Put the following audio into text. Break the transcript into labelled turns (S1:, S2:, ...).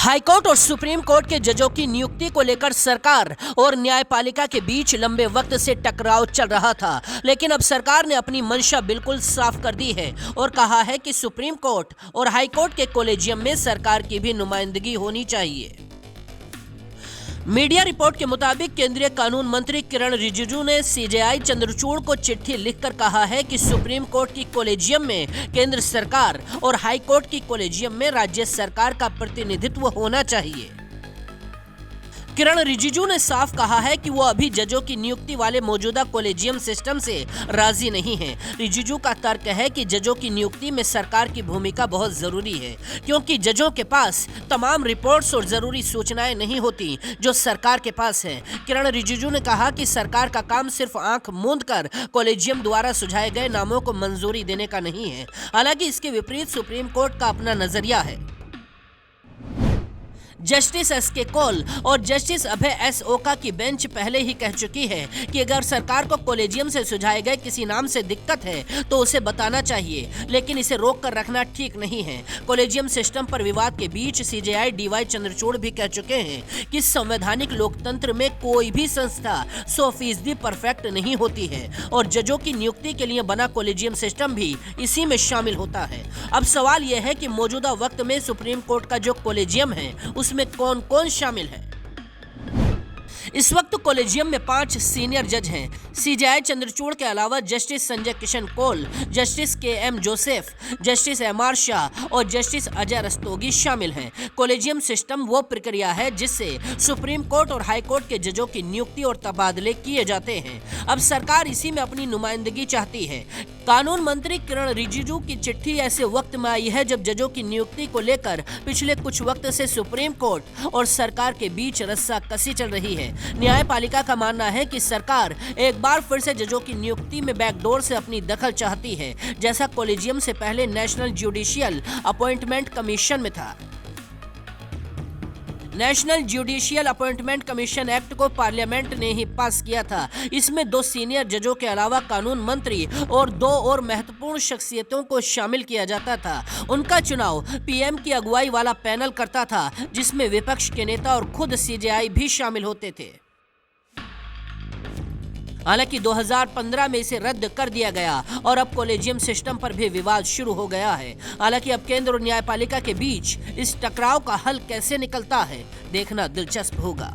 S1: High court और supreme court के जजों की नियुक्ति को लेकर सरकार और न्यायपालिका के बीच लंबे वक्त से टकराव चल रहा था, लेकिन अब सरकार ने अपनी मंशा बिल्कुल साफ कर दी है और कहा है कि सुप्रीम कोर्ट और हाईकोर्ट के कॉलेजियम में सरकार की भी नुमाइंदगी होनी चाहिए। मीडिया रिपोर्ट के मुताबिक केंद्रीय कानून मंत्री किरण रिजिजू ने सीजेआई चंद्रचूड़ को चिट्ठी लिखकर कहा है कि सुप्रीम कोर्ट की कॉलेजियम में केंद्र सरकार और हाई कोर्ट की कॉलेजियम में राज्य सरकार का प्रतिनिधित्व होना चाहिए। किरण रिजिजू ने साफ कहा है कि वो अभी जजों की नियुक्ति वाले मौजूदा कॉलेजियम सिस्टम से राजी नहीं हैं। रिजिजू का तर्क है कि जजों की नियुक्ति में सरकार की भूमिका बहुत जरूरी है, क्योंकि जजों के पास तमाम रिपोर्ट्स और जरूरी सूचनाएं नहीं होती जो सरकार के पास है। किरण रिजिजू ने कहा कि सरकार का काम सिर्फ आंख मूंद कर कॉलेजियम द्वारा सुझाए गए नामों को मंजूरी देने का नहीं है। हालांकि इसके विपरीत सुप्रीम कोर्ट का अपना नजरिया है। Justice SK. कौल और जस्टिस अभय एस. ओका की बेंच पहले ही कह चुकी है कि अगर सरकार को कॉलेजियम से सुझाए गए किसी नाम से दिक्कत है तो उसे बताना चाहिए, लेकिन इसे रोक कर रखना ठीक नहीं है। कॉलेजियम सिस्टम पर विवाद के बीच सीजेआई डीवाई चंद्रचूड़ भी कह चुके हैं कि संवैधानिक लोकतंत्र में कोई भी संस्था 100% परफेक्ट नहीं होती है और जजों की नियुक्ति के लिए बना कॉलेजियम सिस्टम भी इसी में शामिल होता है। अब सवाल यह है कि मौजूदा वक्त में सुप्रीम कोर्ट का जो कॉलेजियम है उसमें कौन कौन शामिल है। इस वक्त कॉलेजियम में 5 सीनियर जज हैं। सीजेआई चंद्रचूड़ के अलावा justice Sanjay Kishan Kaul, justice K M. Joseph, justice M R. Shah और जस्टिस अजय रस्तोगी शामिल हैं। कॉलेजियम सिस्टम वो प्रक्रिया है जिससे सुप्रीम कोर्ट और हाई कोर्ट के जजों की नियुक्ति और तबादले किए जाते हैं। अब सरकार इसी में अपनी नुमाइंदगी चाहती है। कानून मंत्री किरण रिजिजू की चिट्ठी ऐसे वक्त में आई है जब जजों की नियुक्ति को लेकर पिछले कुछ वक्त से सुप्रीम कोर्ट और सरकार के बीच रस्साकसी चल रही है। न्यायपालिका का मानना है कि सरकार एक बार फिर से जजों की नियुक्ति में बैकडोर से अपनी दखल चाहती है, जैसा कॉलेजियम से पहले नेशनल जुडिशियल अपॉइंटमेंट कमीशन में था। National judicial appointment commission act को पार्लियामेंट ने ही पास किया था। इसमें 2 सीनियर जजों के अलावा कानून मंत्री और 2 और महत्वपूर्ण शख्सियतों को शामिल किया जाता था। उनका चुनाव पीएम की अगुवाई वाला पैनल करता था, जिसमें विपक्ष के नेता और खुद सीजेआई भी शामिल होते थे। हालांकि 2015 में इसे रद्द कर दिया गया और अब कॉलेजियम सिस्टम पर भी विवाद शुरू हो गया है। हालांकि अब केंद्र और न्यायपालिका के बीच इस टकराव का हल कैसे निकलता है, देखना दिलचस्प होगा।